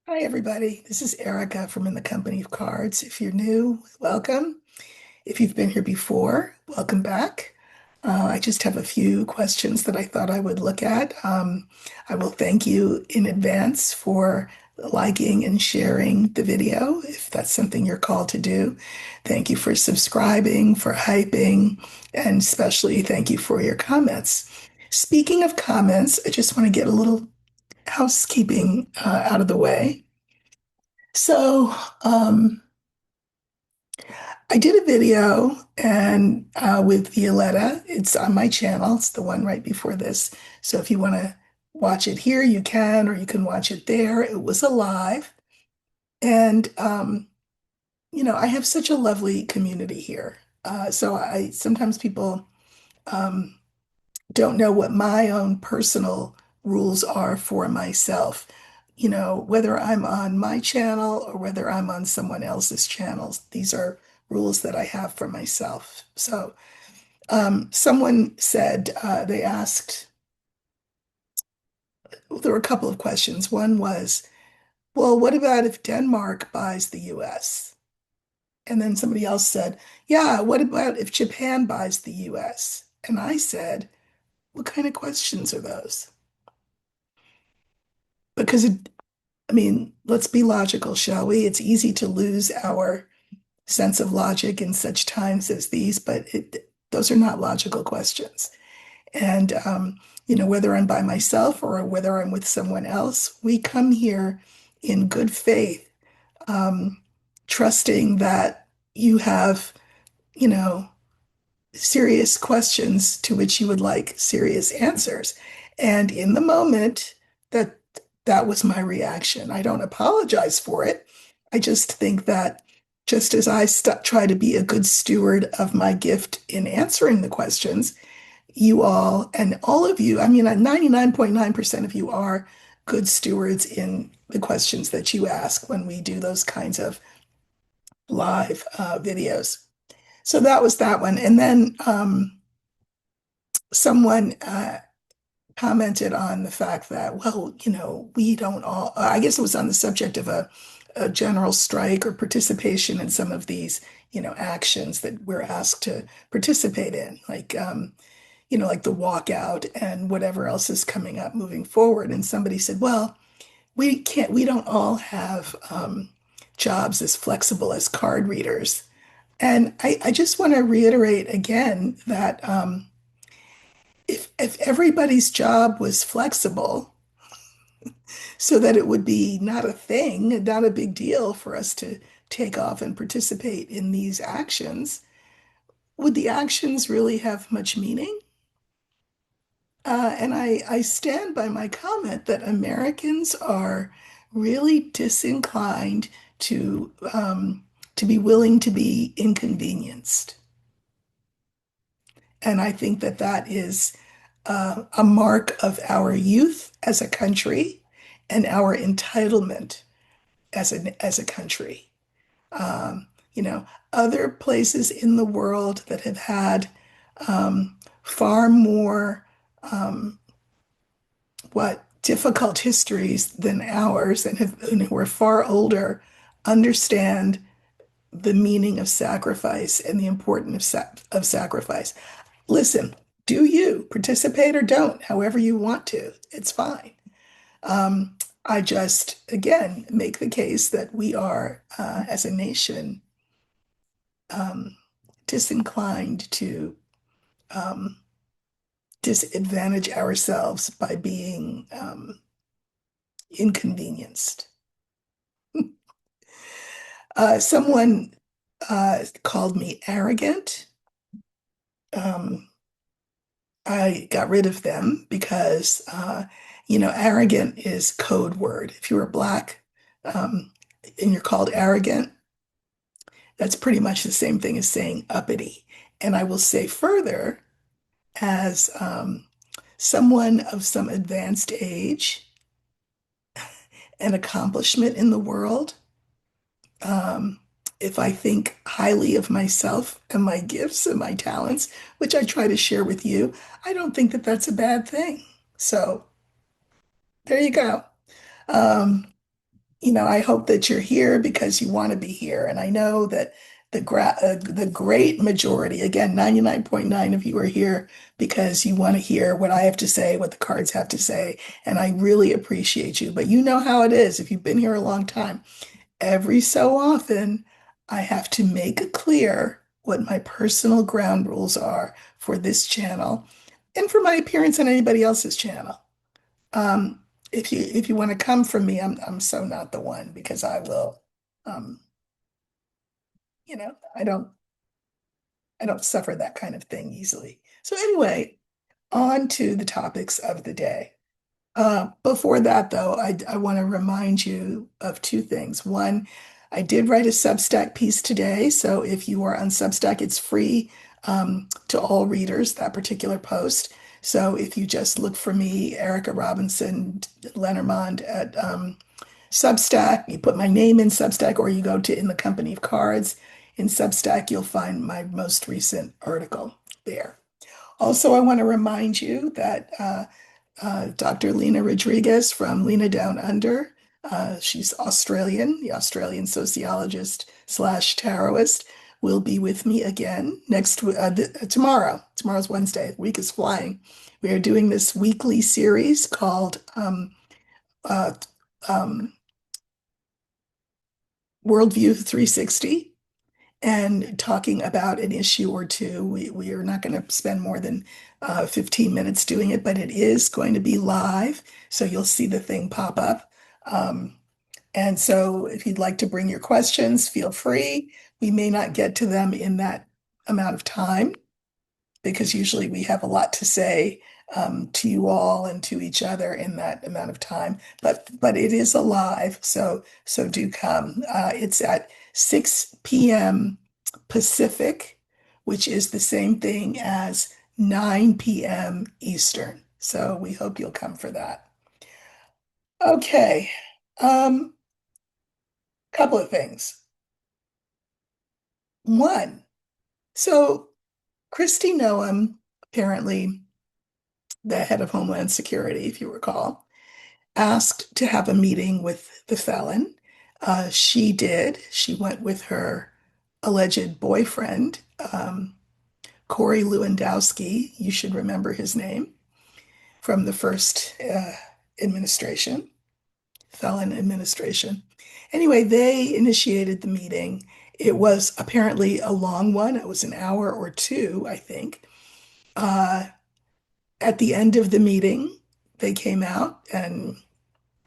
Hi, everybody. This is Erica from In the Company of Cards. If you're new, welcome. If you've been here before, welcome back. I just have a few questions that I thought I would look at. I will thank you in advance for liking and sharing the video if that's something you're called to do. Thank you for subscribing, for hyping, and especially thank you for your comments. Speaking of comments, I just want to get a little housekeeping out of the way. So, um, I did a video and with Violetta. It's on my channel. It's the one right before this. So if you want to watch it here, you can, or you can watch it there. It was a live. And I have such a lovely community here. So I sometimes people um, don't know what my own personal rules are for myself. Whether I'm on my channel or whether I'm on someone else's channels, these are rules that I have for myself. So, someone said, they asked, well, there were a couple of questions. One was, well, what about if Denmark buys the US? And then somebody else said, yeah, what about if Japan buys the US? And I said, what kind of questions are those? Because I mean, let's be logical, shall we? It's easy to lose our sense of logic in such times as these, but those are not logical questions. And, whether I'm by myself or whether I'm with someone else, we come here in good faith, um, trusting that you have, you know, serious questions to which you would like serious answers. And in the moment, that that was my reaction. I don't apologize for it. I just think that just as I try to be a good steward of my gift in answering the questions, you all and all of you, I mean, 99.9% of you are good stewards in the questions that you ask when we do those kinds of live videos. So that was that one. And then someone commented on the fact that, well, we don't all, I guess it was on the subject of a general strike or participation in some of these, actions that we're asked to participate in, like the walkout and whatever else is coming up moving forward. And somebody said, well, we don't all have jobs as flexible as card readers. And I just want to reiterate again that if everybody's job was flexible so that it would be not a thing, not a big deal for us to take off and participate in these actions, would the actions really have much meaning? And I stand by my comment that Americans are really disinclined to be willing to be inconvenienced. And I think that that is a mark of our youth as a country and our entitlement as a country. Um, you know, Other places in the world that have had far more difficult histories than ours and who are far older understand the meaning of sacrifice and the importance of sacrifice. Listen, do you participate or don't, however you want to? It's fine. I just, again, make the case that we are, as a nation, um, disinclined to um, disadvantage ourselves by being inconvenienced. Someone called me arrogant. Um, I got rid of them because, arrogant is code word. If you are Black and you're called arrogant, that's pretty much the same thing as saying uppity. And I will say further, as someone of some advanced age and accomplishment in the world, um, if I think highly of myself and my gifts and my talents, which I try to share with you, I don't think that that's a bad thing. So there you go. Um, I hope that you're here because you want to be here. And I know that the great majority, again, 99.9 of you are here because you want to hear what I have to say, what the cards have to say. And I really appreciate you. But you know how it is if you've been here a long time. Every so often, I have to make it clear what my personal ground rules are for this channel and for my appearance on anybody else's channel. Um, if you want to come from me, I'm so not the one because I will, um, you know, I don't suffer that kind of thing easily. So anyway, on to the topics of the day. Before that, though, I want to remind you of two things. One, I did write a Substack piece today, so if you are on Substack, it's free to all readers, that particular post. So if you just look for me, Erica Robinson, Lenormand at Substack, you put my name in Substack, or you go to In the Company of Cards in Substack, you'll find my most recent article there. Also, I want to remind you that Dr. Lena Rodriguez from Lena Down Under. She's Australian, the Australian sociologist slash tarotist, will be with me again tomorrow. Tomorrow's Wednesday. The week is flying. We are doing this weekly series called uh, um, Worldview 360 and talking about an issue or two. We are not going to spend more than 15 minutes doing it, but it is going to be live. So you'll see the thing pop up. Um, and so if you'd like to bring your questions, feel free. We may not get to them in that amount of time because usually we have a lot to say to you all and to each other in that amount of time. But it is alive, so do come. It's at 6 p.m. Pacific, which is the same thing as 9 p.m. Eastern. So we hope you'll come for that. Okay, couple of things. One, so Christy Noam, apparently the head of Homeland Security, if you recall, asked to have a meeting with the felon. She did. She went with her alleged boyfriend, Corey Lewandowski. You should remember his name from the first administration, felon administration. Anyway, they initiated the meeting. It was apparently a long one. It was an hour or two, I think. Uh, at the end of the meeting, they came out, and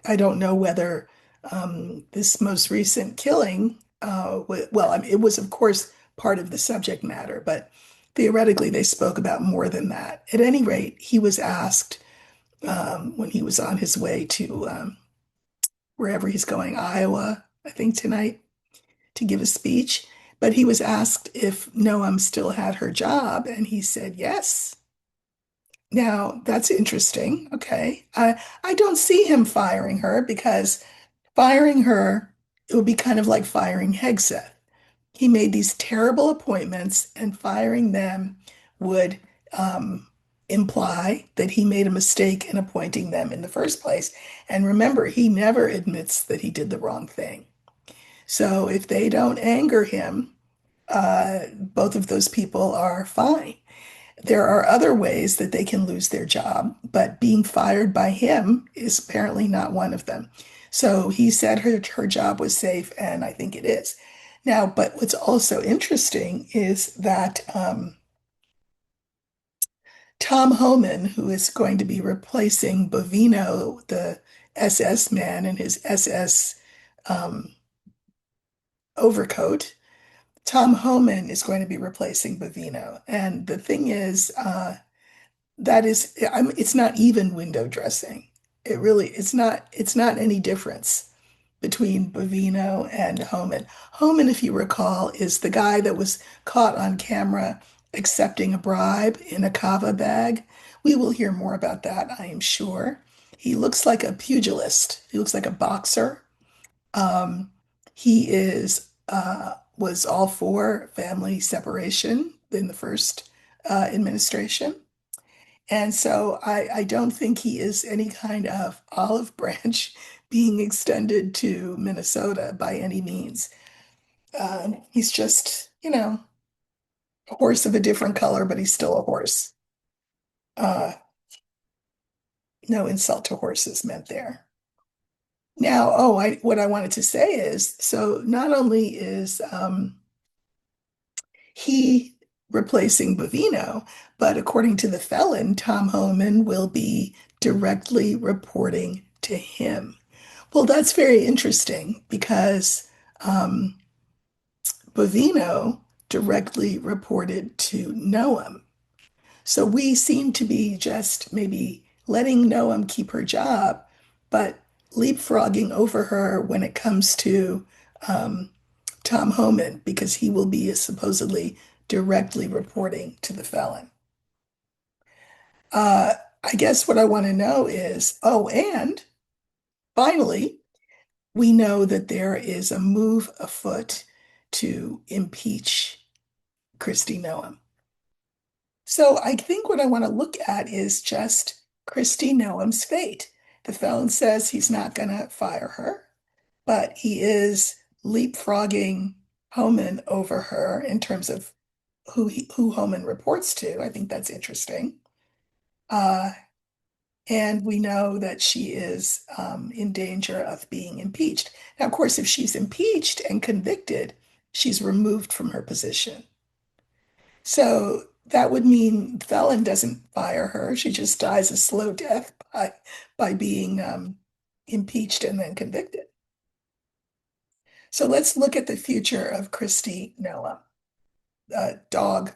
I don't know whether this most recent killing, well, I mean, it was, of course, part of the subject matter, but theoretically, they spoke about more than that. At any rate, he was asked when he was on his way to wherever he's going, Iowa, I think tonight, to give a speech. But he was asked if Noam still had her job, and he said yes. Now, that's interesting. Okay. I don't see him firing her because firing her, it would be kind of like firing Hegseth. He made these terrible appointments, and firing them would imply that he made a mistake in appointing them in the first place. And remember, he never admits that he did the wrong thing. So if they don't anger him, both of those people are fine. There are other ways that they can lose their job, but being fired by him is apparently not one of them. So he said her job was safe, and I think it is. Now, but what's also interesting is that Tom Homan, who is going to be replacing Bovino, the SS man, in his SS um, overcoat, Tom Homan is going to be replacing Bovino. And the thing is, it's not even window dressing. It's not any difference between Bovino and Homan. Homan, if you recall, is the guy that was caught on camera accepting a bribe in a kava bag. We will hear more about that, I am sure. He looks like a pugilist. He looks like a boxer. Um, he was all for family separation in the first administration. And so I don't think he is any kind of olive branch being extended to Minnesota by any means. He's just, a horse of a different color, but he's still a horse. Uh, no insult to horses meant there. Now, what I wanted to say is, so not only is he replacing Bovino, but according to the felon, Tom Homan will be directly reporting to him. Well, that's very interesting because um, Bovino directly reported to Noam. So we seem to be just maybe letting Noam keep her job, but leapfrogging over her when it comes to um, Tom Homan because he will be supposedly directly reporting to the felon. Uh, I guess what I want to know is, and finally, we know that there is a move afoot to impeach Christy Noam. So I think what I want to look at is just Christy Noam's fate. The felon says he's not going to fire her, but he is leapfrogging Homan over her in terms of who Homan reports to. I think that's interesting. Uh, and we know that she is in danger of being impeached. Now, of course, if she's impeached and convicted, she's removed from her position. So that would mean felon doesn't fire her. She just dies a slow death by being impeached and then convicted. So let's look at the future of Christy Noam, dog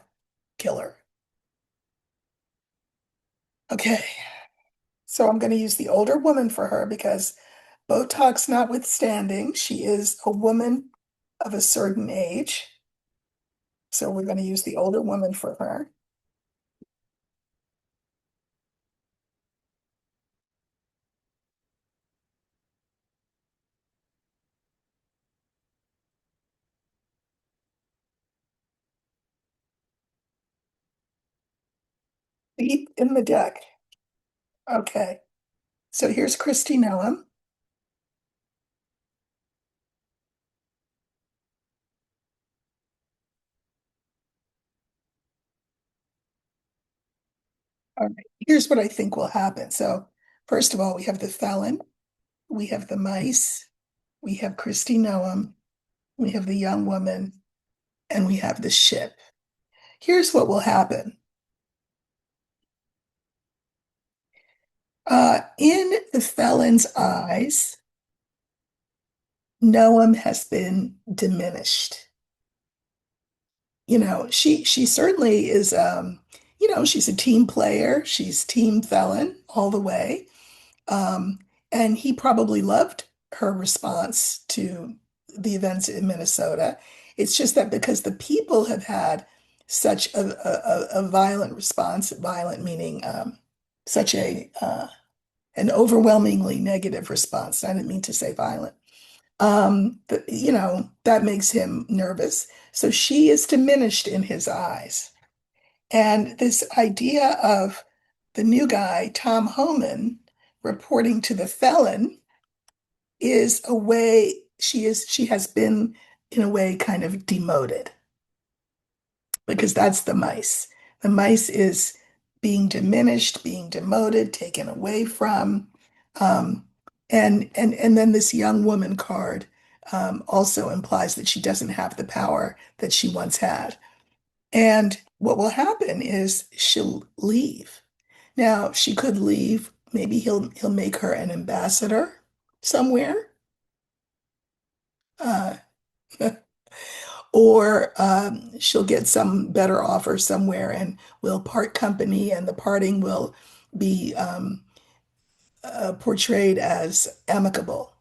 killer. Okay, so I'm going to use the older woman for her because Botox notwithstanding, she is a woman of a certain age. So we're going to use the older woman for her. Deep in the deck. Okay, so here's Christy Noam. All right, here's what I think will happen. So, first of all, we have the felon, we have the mice, we have Christy Noam, we have the young woman, and we have the ship. Here's what will happen. In the felon's eyes, Noam has been diminished. She certainly is she's a team player, she's team felon all the way. Um, and he probably loved her response to the events in Minnesota. It's just that because the people have had such a violent response, violent meaning such an overwhelmingly negative response. I didn't mean to say violent. That makes him nervous. So she is diminished in his eyes. And this idea of the new guy, Tom Homan, reporting to the felon is a way she has been in a way kind of demoted because that's the mice. The mice is being diminished, being demoted, taken away from. Um, and then this young woman card also implies that she doesn't have the power that she once had. And what will happen is she'll leave. Now, she could leave. Maybe he'll make her an ambassador somewhere. Uh, or she'll get some better offer somewhere and we'll part company and the parting will be portrayed as amicable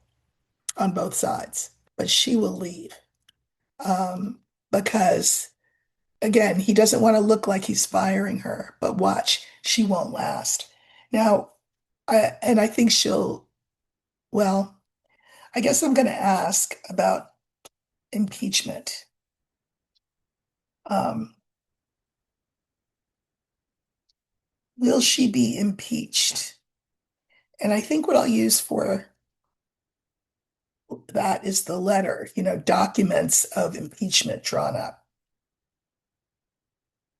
on both sides. But she will leave um, because, again, he doesn't want to look like he's firing her, but watch, she won't last. Now, I think well, I guess I'm going to ask about impeachment. Um, will she be impeached? And I think what I'll use for that is the letter, documents of impeachment drawn up.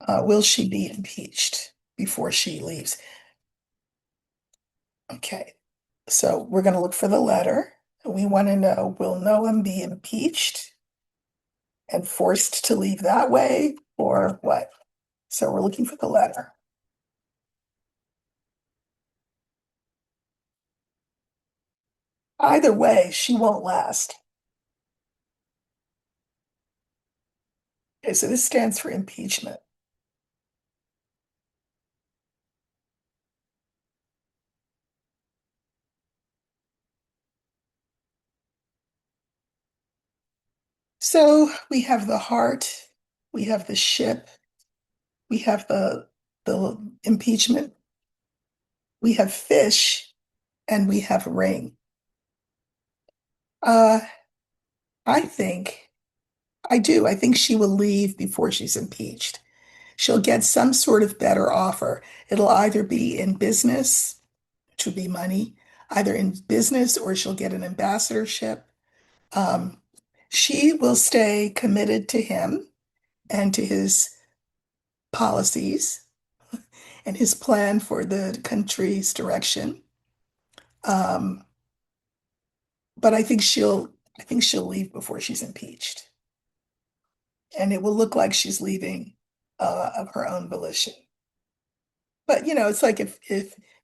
Will she be impeached before she leaves? Okay, so we're going to look for the letter. We want to know, will Noam be impeached and forced to leave that way or what? So we're looking for the letter. Either way, she won't last. Okay, so this stands for impeachment. So we have the heart, we have the ship, we have the impeachment, we have fish, and we have ring. Uh, I think I do. I think she will leave before she's impeached. She'll get some sort of better offer. It'll either be in business, which would be money, either in business or she'll get an ambassadorship. Um, she will stay committed to him and to his policies and his plan for the country's direction. Um, but I think she'll leave before she's impeached, and it will look like she's leaving of her own volition. But it's like if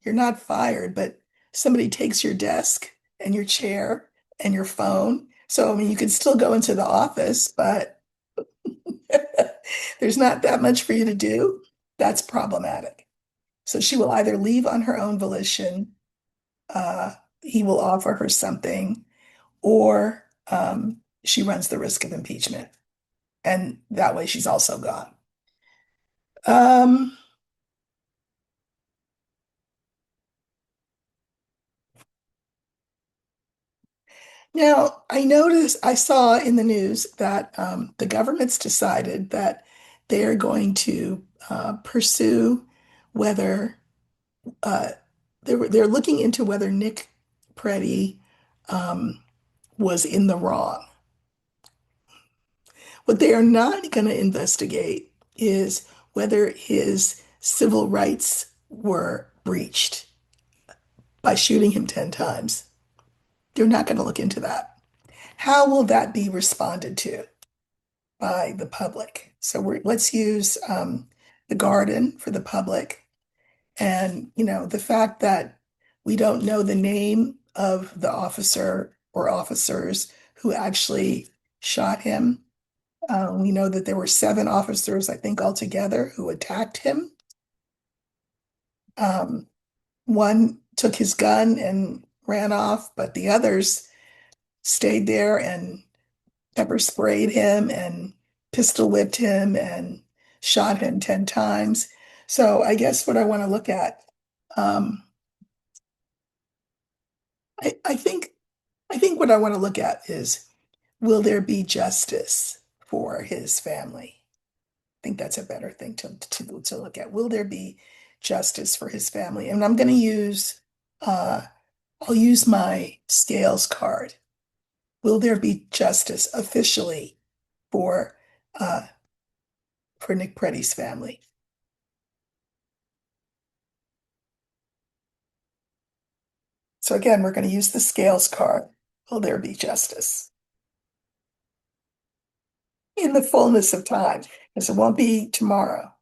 you're not fired, but somebody takes your desk and your chair and your phone. So I mean, you can still go into the office, but there's not that much for you to do. That's problematic. So she will either leave on her own volition, uh, he will offer her something, or she runs the risk of impeachment. And that way she's also gone. Um, Now, I saw in the news that the government's decided that they're going to pursue whether uh, they're looking into whether Nick Preddy um, was in the wrong. What they are not going to investigate is whether his civil rights were breached by shooting him 10 times. They're not going to look into that. How will that be responded to by the public? So let's use the garden for the public. And, the fact that we don't know the name of the officer or officers who actually shot him. We know that there were 7 officers, I think, altogether who attacked him. Um, One took his gun and ran off, but the others stayed there and pepper sprayed him and pistol whipped him and shot him 10 times. So I guess what I want to look at, um, I think what I want to look at is, will there be justice for his family? I think that's a better thing to look at. Will there be justice for his family? And uh, I'll use my scales card. Will there be justice officially for uh, Nick Preddy's family? So again, we're going to use the scales card. Will there be justice in the fullness of time? Because it won't be tomorrow.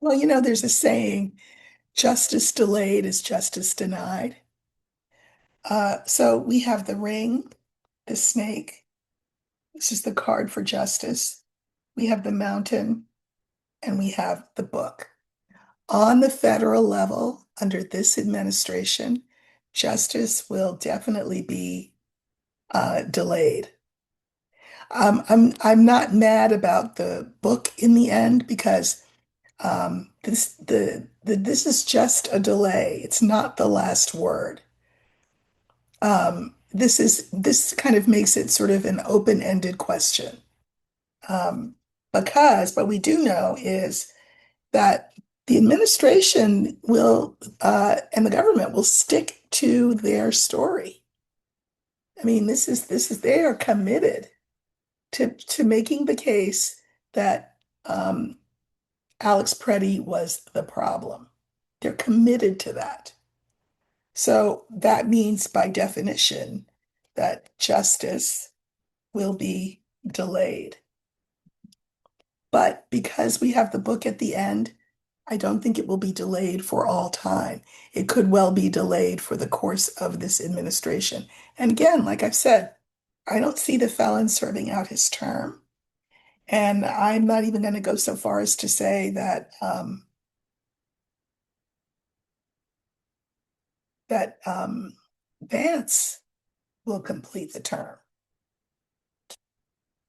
Well, there's a saying, justice delayed is justice denied. So we have the ring, the snake. This is the card for justice. We have the mountain, and we have the book. On the federal level, under this administration, justice will definitely be delayed. I'm not mad about the book in the end because This is just a delay. It's not the last word. This kind of makes it sort of an open-ended question. Um, because what we do know is that the administration will and the government will stick to their story. I mean, this is they are committed to making the case that Alex Preddy was the problem. They're committed to that. So that means, by definition, that justice will be delayed. But because we have the book at the end, I don't think it will be delayed for all time. It could well be delayed for the course of this administration. And again, like I've said, I don't see the felon serving out his term. And I'm not even going to go so far as to say that Vance will complete the term.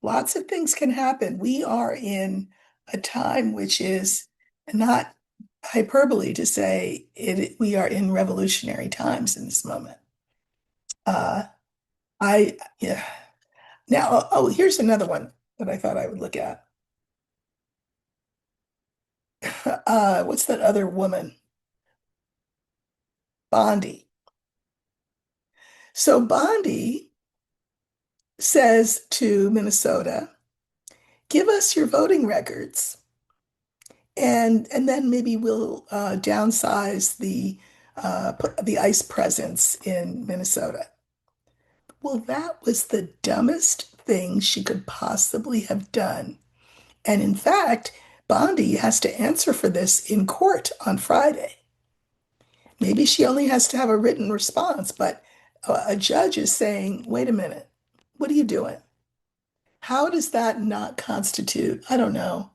Lots of things can happen. We are in a time which is not hyperbole to say we are in revolutionary times in this moment. Uh, yeah. Now, here's another one that I thought I would look at. What's that other woman? Bondi. So Bondi says to Minnesota, give us your voting records, and then maybe we'll downsize the ICE presence in Minnesota. Well, that was the dumbest thing she could possibly have done. And in fact, Bondi has to answer for this in court on Friday. Maybe she only has to have a written response, but a judge is saying, wait a minute, what are you doing? How does that not constitute, I don't know,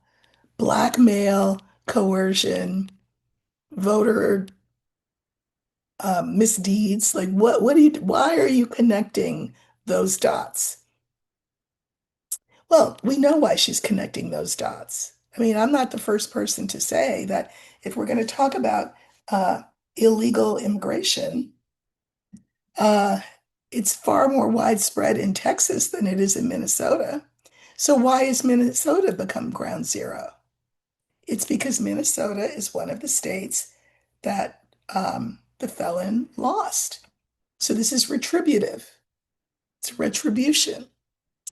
blackmail, coercion, voter misdeeds? Like why are you connecting those dots? Well, we know why she's connecting those dots. I mean, I'm not the first person to say that if we're going to talk about uh, illegal immigration, uh, it's far more widespread in Texas than it is in Minnesota. So why has Minnesota become ground zero? It's because Minnesota is one of the states that the felon lost. So this is retributive. It's retribution.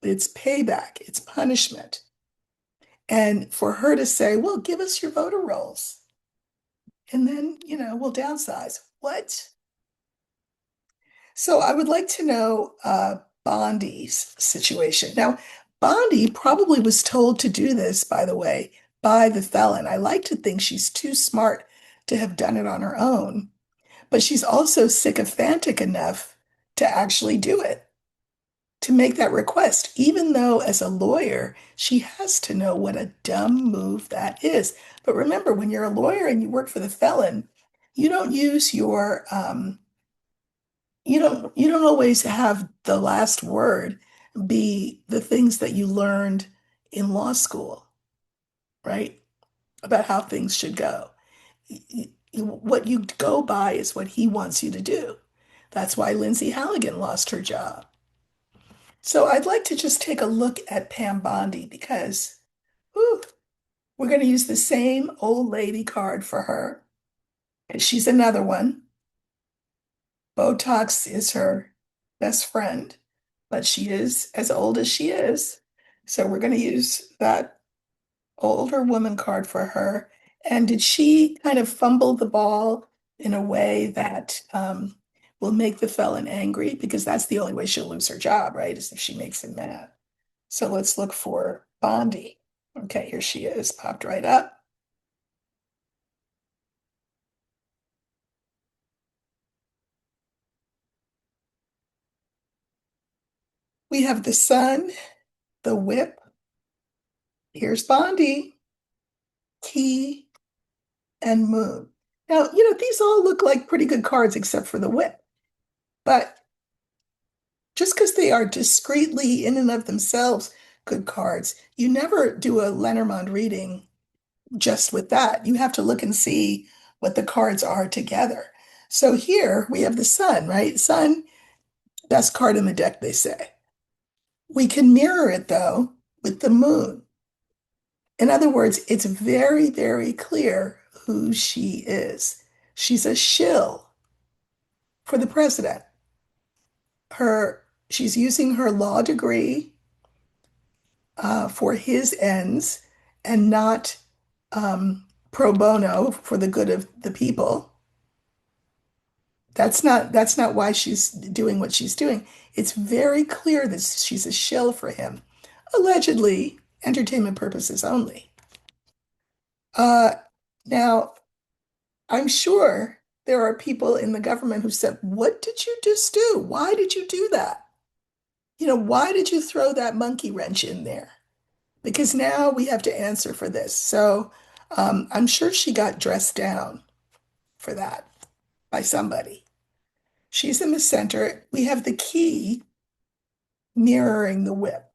It's payback. It's punishment. And for her to say, well, give us your voter rolls and then, we'll downsize. What? So I would like to know Bondi's situation. Now, Bondi probably was told to do this, by the way, by the felon. I like to think she's too smart to have done it on her own, but she's also sycophantic enough to actually do it, to make that request, even though as a lawyer, she has to know what a dumb move that is. But remember, when you're a lawyer and you work for the felon, you don't use your you don't always have the last word be the things that you learned in law school, right? About how things should go. What you go by is what he wants you to do. That's why Lindsay Halligan lost her job. So I'd like to just take a look at Pam Bondi because whew, we're going to use the same old lady card for her. And she's another one. Botox is her best friend, but she is as old as she is. So we're going to use that older woman card for her. And did she kind of fumble the ball in a way that will make the felon angry? Because that's the only way she'll lose her job, right? Is if she makes him mad. So let's look for Bondi. Okay, here she is, popped right up. We have the sun, the whip. Here's Bondi, key, and moon. Now, these all look like pretty good cards except for the whip. But just because they are discreetly in and of themselves good cards, you never do a Lenormand reading just with that. You have to look and see what the cards are together. So here we have the sun, right? Sun, best card in the deck, they say. We can mirror it though with the moon. In other words, it's very, very clear who she is. She's a shill for the president. She's using her law degree for his ends and not pro bono for the good of the people. That's not why she's doing what she's doing. It's very clear that she's a shill for him, allegedly entertainment purposes only. Uh, Now, I'm sure there are people in the government who said, "What did you just do? Why did you do that? Why did you throw that monkey wrench in there?" Because now we have to answer for this. So I'm sure she got dressed down for that by somebody. She's in the center. We have the key mirroring the whip.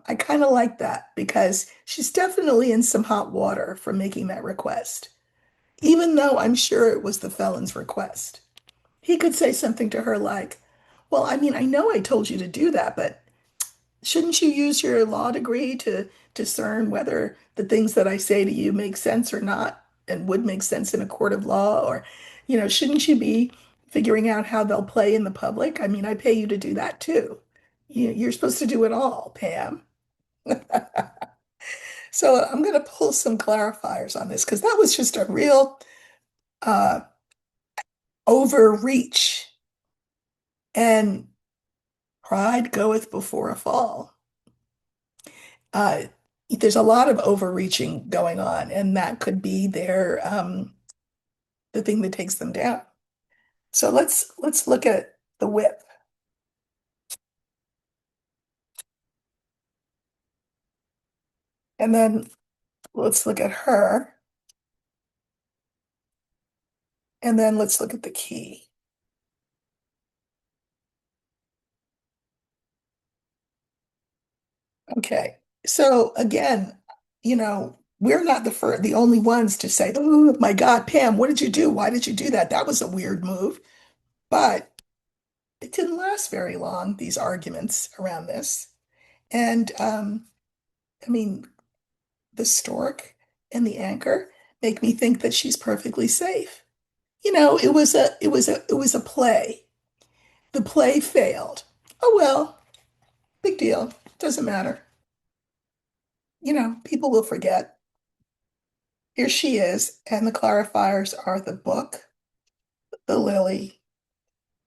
I kind of like that because she's definitely in some hot water for making that request, even though I'm sure it was the felon's request. He could say something to her like, "Well, I mean, I know I told you to do that, but shouldn't you use your law degree to discern whether the things that I say to you make sense or not and would make sense in a court of law? Or, shouldn't you be figuring out how they'll play in the public? I mean, I pay you to do that too. You're supposed to do it all, Pam." So I'm going to pull some clarifiers on this because that was just a real uh, overreach. And pride goeth before a fall. Uh, there's a lot of overreaching going on, and that could be the thing that takes them down. So let's look at the whip, and then let's look at her, and then let's look at the key. Okay. So again, we're not the only ones to say, "Oh my God, Pam, what did you do? Why did you do that? That was a weird move." But it didn't last very long, these arguments around this. And I mean, the stork and the anchor make me think that she's perfectly safe. It was a play. The play failed. Oh well, big deal. Doesn't matter. People will forget. Here she is, and the clarifiers are the book, the lily,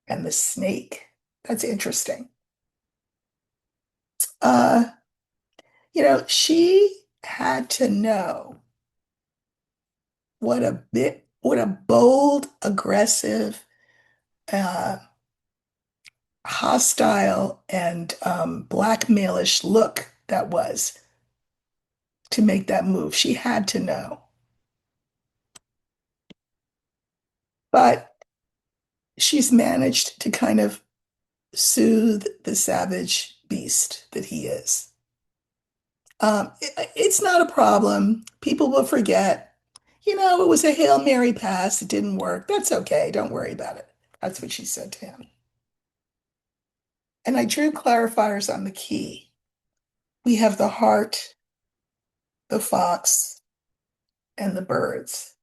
and the snake. That's interesting. Uh, she had to know what a bold, aggressive, uh, hostile, and blackmailish look that was to make that move. She had to know. But she's managed to kind of soothe the savage beast that he is. It's not a problem. People will forget. It was a Hail Mary pass. It didn't work. That's okay. Don't worry about it. That's what she said to him. And I drew clarifiers on the key. We have the heart, the fox, and the birds.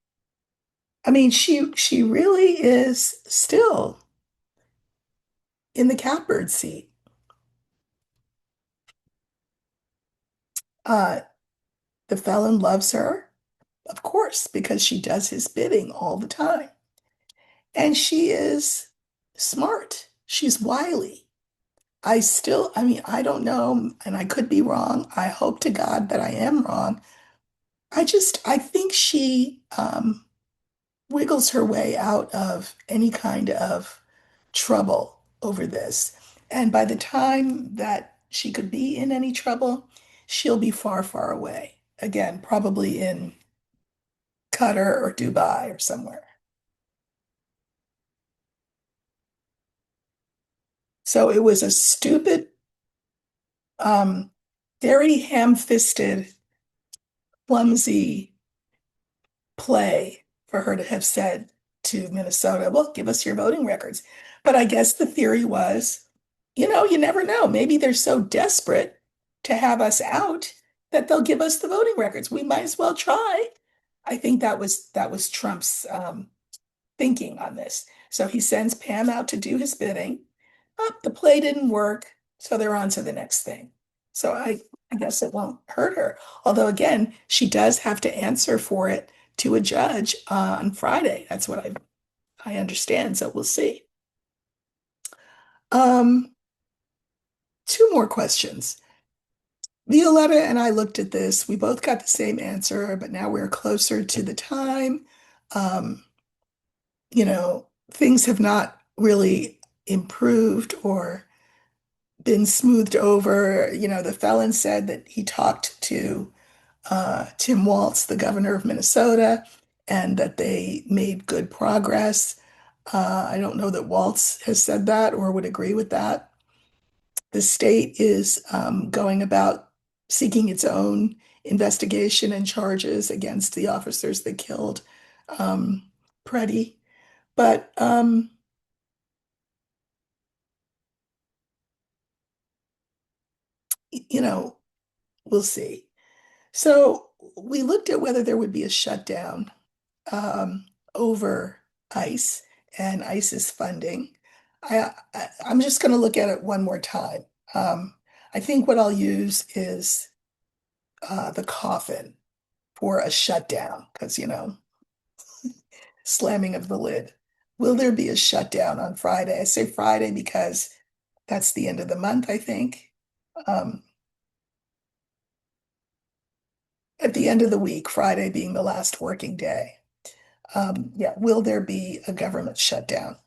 I mean, she really is still in the catbird seat. Uh, the felon loves her, of course, because she does his bidding all the time. And she is smart. She's wily. I mean, I don't know, and I could be wrong. I hope to God that I am wrong. I think she wiggles her way out of any kind of trouble over this. And by the time that she could be in any trouble, she'll be far, far away. Again, probably in Qatar or Dubai or somewhere. So it was a stupid, um, very ham-fisted clumsy play for her to have said to Minnesota, well, give us your voting records. But I guess the theory was, you never know. Maybe they're so desperate to have us out that they'll give us the voting records. We might as well try. I think that was Trump's thinking on this. So he sends Pam out to do his bidding. Oh, the play didn't work, so they're on to the next thing. So I guess it won't hurt her. Although again, she does have to answer for it to a judge on Friday. That's what I understand. So we'll see. Um, two more questions. Violetta and I looked at this. We both got the same answer, but now we're closer to the time. Um, Things have not really improved or been smoothed over. The felon said that he talked to Tim Walz, the governor of Minnesota, and that they made good progress. I don't know that Walz has said that or would agree with that. The state is going about seeking its own investigation and charges against the officers that killed um, Preddy. But you know, we'll see. So we looked at whether there would be a shutdown over ICE and ICE's funding. I'm just going to look at it one more time. Um, I think what I'll use is the coffin for a shutdown because, slamming of the lid. Will there be a shutdown on Friday? I say Friday because that's the end of the month, I think. Um, at the end of the week, Friday being the last working day. Yeah, will there be a government shutdown?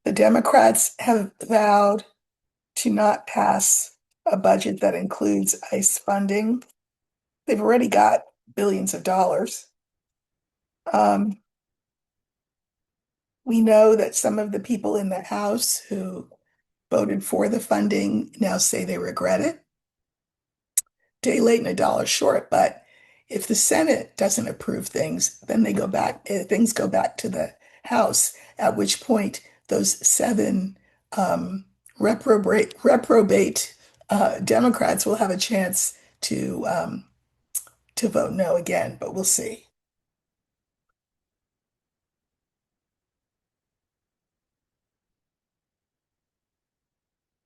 The Democrats have vowed to not pass a budget that includes ICE funding. They've already got billions of dollars. Um, we know that some of the people in the House who voted for the funding now say they regret it. Day late and a dollar short, but if the Senate doesn't approve things, then things go back to the House, at which point those seven um, reprobate Democrats will have a chance to vote no again, but we'll see.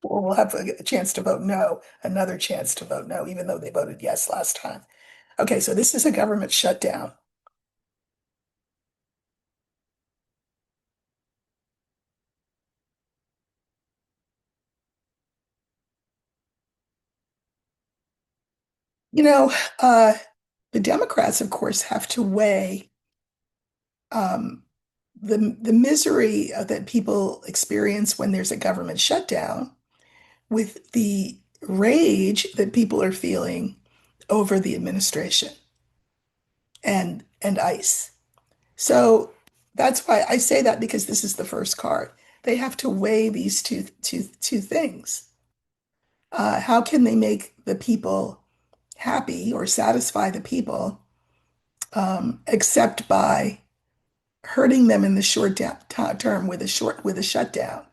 Or we'll have a chance to vote no, another chance to vote no, even though they voted yes last time. Okay, so this is a government shutdown. You know, uh, the Democrats, of course, have to weigh um, the misery that people experience when there's a government shutdown with the rage that people are feeling over the administration and ICE. So that's why I say that because this is the first card. They have to weigh these two things. How can they make the people happy or satisfy the people, except by hurting them in the term with a shutdown?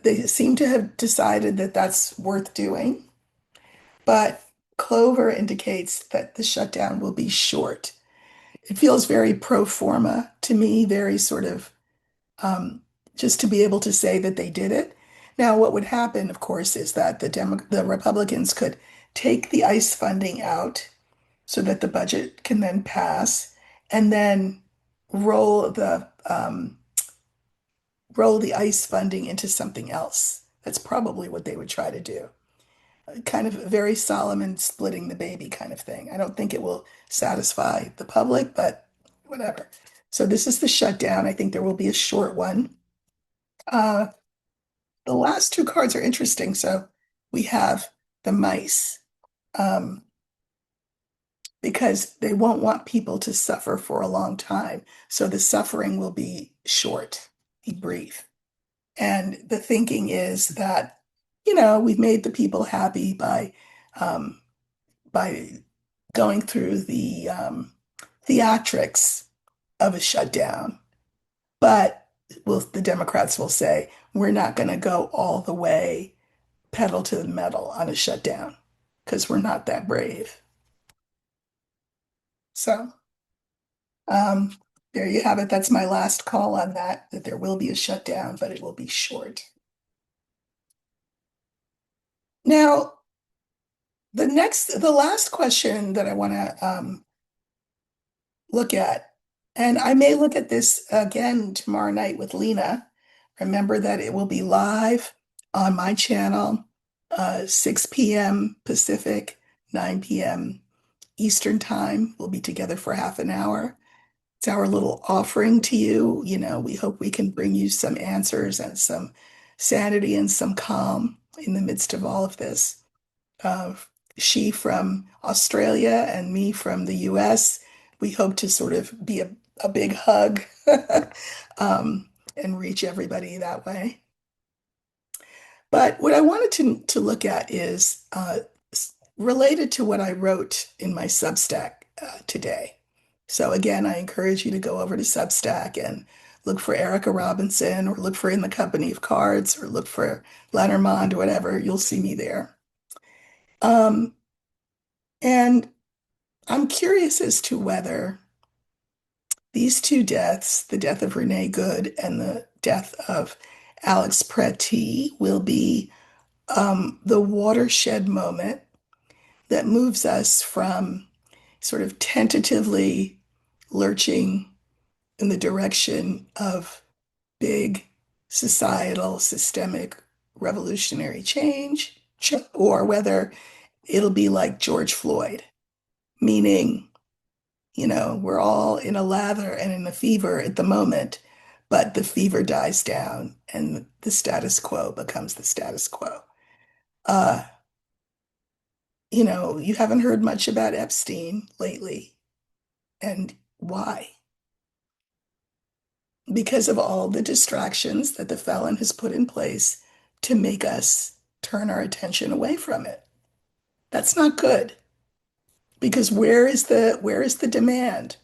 They seem to have decided that that's worth doing, but Clover indicates that the shutdown will be short. It feels very pro forma to me, very sort of um, just to be able to say that they did it. Now, what would happen, of course, is that the Republicans could take the ICE funding out so that the budget can then pass, and then roll the um, roll the ICE funding into something else. That's probably what they would try to do. Kind of very Solomon splitting the baby kind of thing. I don't think it will satisfy the public, but whatever. So this is the shutdown. I think there will be a short one. Uh, the last two cards are interesting. So we have the mice, um, because they won't want people to suffer for a long time. So the suffering will be short, be brief. And the thinking is that, we've made the people happy um, by going through the theatrics of a shutdown. But the Democrats will say, we're not going to go all the way pedal to the metal on a shutdown because we're not that brave. So um, there you have it. That's my last call on that there will be a shutdown, but it will be short. Now, the last question that I want to look at, and I may look at this again tomorrow night with Lena. Remember that it will be live on my channel, 6 p.m. Pacific, 9 p.m. Eastern Time. We'll be together for half an hour. It's our little offering to you. We hope we can bring you some answers and some sanity and some calm in the midst of all of this. Uh, she from Australia and me from the US. We hope to sort of be a big hug and reach everybody that way. But what I wanted to look at is related to what I wrote in my Substack today. So again, I encourage you to go over to Substack and look for Erica Robinson or look for In the Company of Cards or look for Lenormand or whatever. You'll see me there. Um, and I'm curious as to whether these two deaths, the death of Renee Good and the death of Alex Pretty, will be the watershed moment that moves us from sort of tentatively lurching in the direction of big societal, systemic, revolutionary change, or whether it'll be like George Floyd, meaning, we're all in a lather and in a fever at the moment, but the fever dies down and the status quo becomes the status quo. Uh, you haven't heard much about Epstein lately. And why? Because of all the distractions that the felon has put in place to make us turn our attention away from it. That's not good because where is the demand?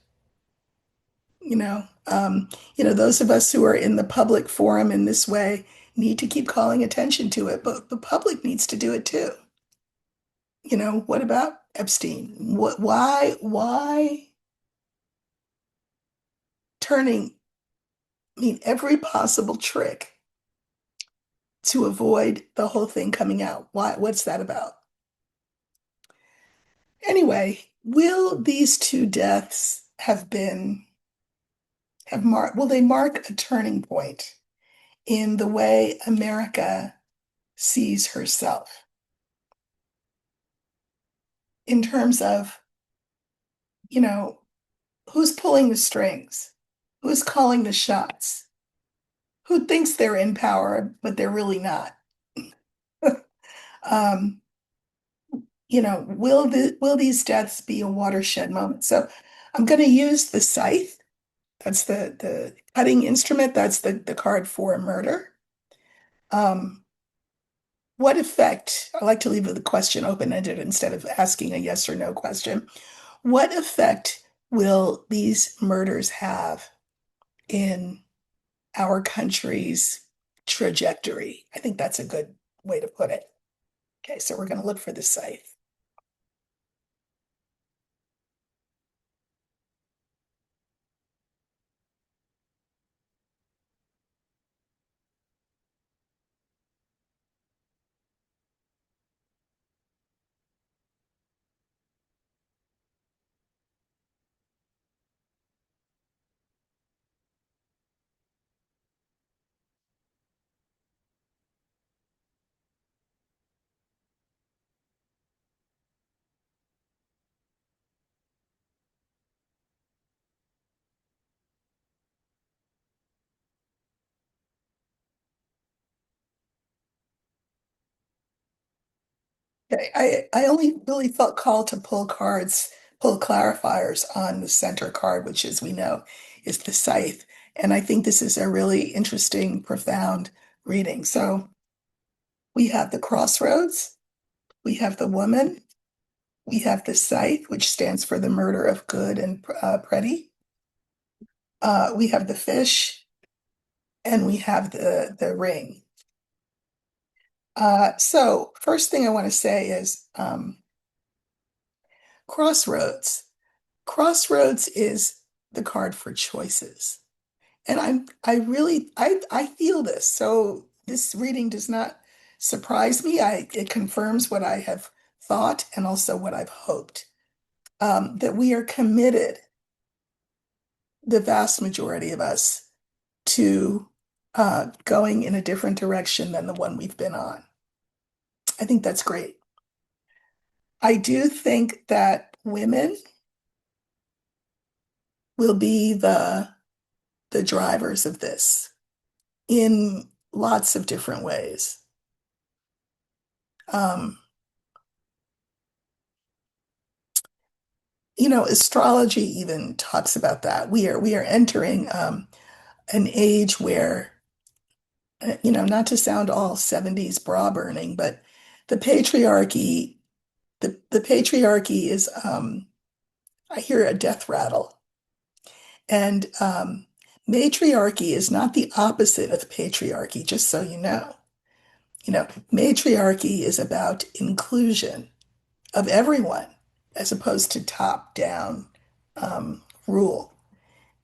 Those of us who are in the public forum in this way need to keep calling attention to it, but the public needs to do it too. What about Epstein? Why turning, every possible trick to avoid the whole thing coming out? What's that about? Anyway, will these two deaths will they mark a turning point in the way America sees herself in terms of, you know, who's pulling the strings? Who's calling the shots? Who thinks they're in power, but they're really not? Um, will these deaths be a watershed moment? So I'm going to use the scythe. That's the cutting instrument. That's the card for murder. Um, what effect? I like to leave the question open-ended instead of asking a yes or no question. What effect will these murders have in our country's trajectory? I think that's a good way to put it. Okay, so we're going to look for the scythe. Okay, I only really felt called to pull clarifiers on the center card, which, as we know, is the scythe. And I think this is a really interesting, profound reading. So we have the crossroads, we have the woman, we have the scythe, which stands for the murder of good and pretty. We have the fish, and we have the ring. So first thing I want to say is crossroads. Crossroads is the card for choices. And I feel this. So this reading does not surprise me. It confirms what I have thought and also what I've hoped. That we are committed, the vast majority of us, to going in a different direction than the one we've been on. I think that's great. I do think that women will be the drivers of this in lots of different ways. Um, Astrology even talks about that. We are entering an age where, not to sound all 70s bra burning, but the patriarchy, the patriarchy is, I hear a death rattle. And matriarchy is not the opposite of patriarchy, just so you know. Matriarchy is about inclusion of everyone as opposed to top-down rule.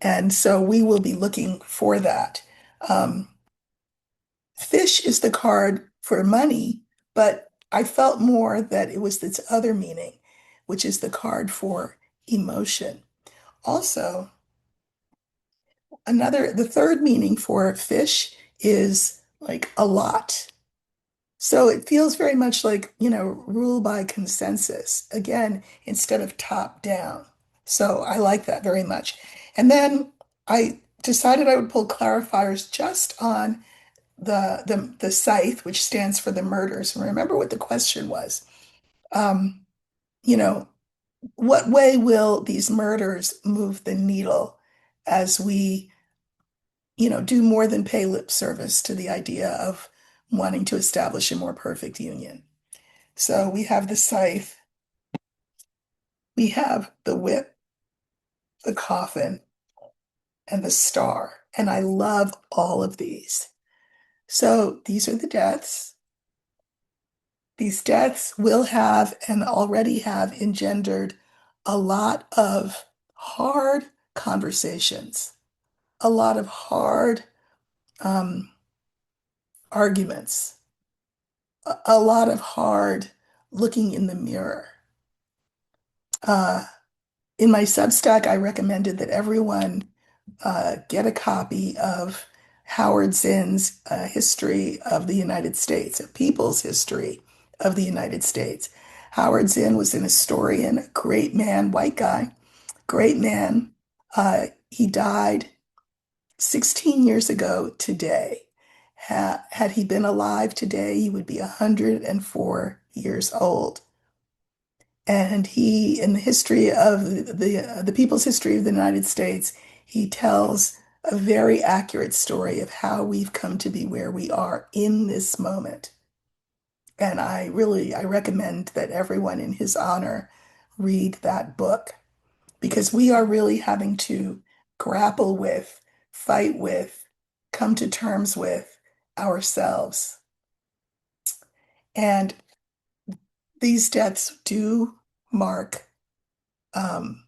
And so we will be looking for that. Um, Fish is the card for money, but I felt more that it was this other meaning, which is the card for emotion. Also, the third meaning for fish is like a lot. So it feels very much like, rule by consensus, again, instead of top down. So I like that very much. And then I decided I would pull clarifiers just on the scythe, which stands for the murders. And remember what the question was. Um, you know, what way will these murders move the needle as we, do more than pay lip service to the idea of wanting to establish a more perfect union? So we have the scythe, we have the whip, the coffin, and the star. And I love all of these. So these are the deaths. These deaths will have and already have engendered a lot of hard conversations, a lot of hard um, arguments, a lot of hard looking in the mirror. Uh, in my Substack, I recommended that everyone get a copy of Howard Zinn's History of the United States, a people's history of the United States. Howard Zinn was an historian, a great man, white guy, great man. He died 16 years ago today. Had he been alive today, he would be 104 years old. And he, in the history of the people's history of the United States, he tells a very accurate story of how we've come to be where we are in this moment. And I recommend that everyone in his honor read that book because we are really having to grapple with, fight with, come to terms with ourselves. And these deaths do mark um,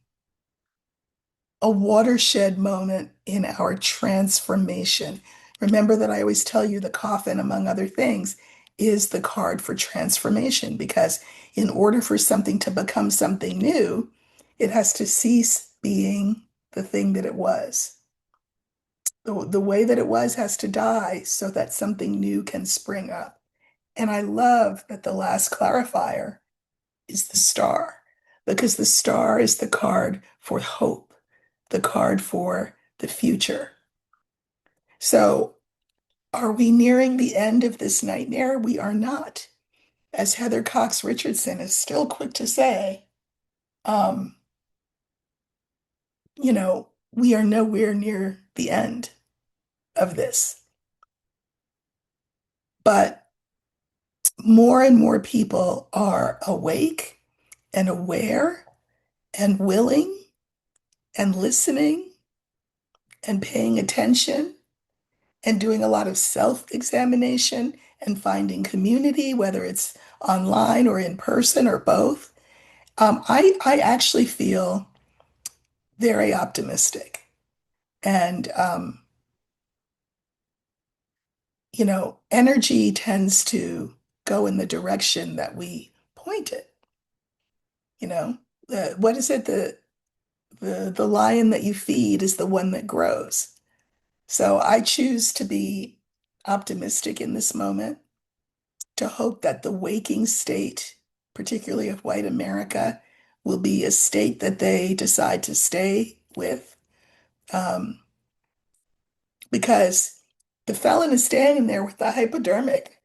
a watershed moment in our transformation. Remember that I always tell you the coffin, among other things, is the card for transformation because in order for something to become something new, it has to cease being the thing that it was. The way that it was has to die so that something new can spring up. And I love that the last clarifier is the star because the star is the card for hope, the card for the future. So, are we nearing the end of this nightmare? We are not. As Heather Cox Richardson is still quick to say, um, we are nowhere near the end of this. But more and more people are awake and aware and willing and listening and paying attention and doing a lot of self-examination and finding community, whether it's online or in person or both. I actually feel very optimistic. And, energy tends to go in the direction that we point it. You know, what is it? The lion that you feed is the one that grows. So I choose to be optimistic in this moment, to hope that the waking state, particularly of white America, will be a state that they decide to stay with. Um, because the felon is standing there with the hypodermic,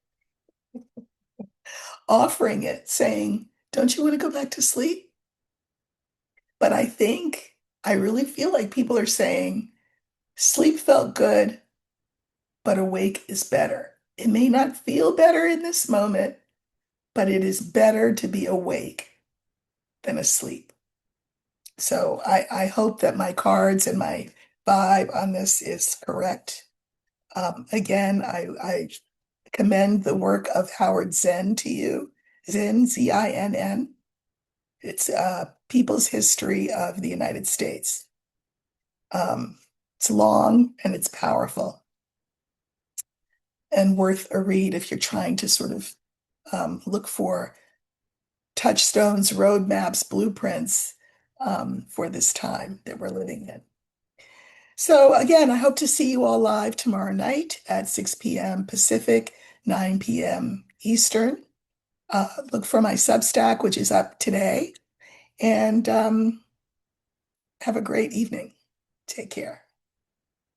offering it, saying, "Don't you want to go back to sleep?" But I really feel like people are saying, sleep felt good, but awake is better. It may not feel better in this moment, but it is better to be awake than asleep. So I hope that my cards and my vibe on this is correct. Again, I commend the work of Howard Zinn to you. Zinn, Zinn. It's People's History of the United States. Um, it's long and it's powerful and worth a read if you're trying to sort of look for touchstones, roadmaps, blueprints for this time that we're living in. So again, I hope to see you all live tomorrow night at 6 p.m. Pacific, 9 p.m. Eastern. Look for my Substack, which is up today, and have a great evening. Take care.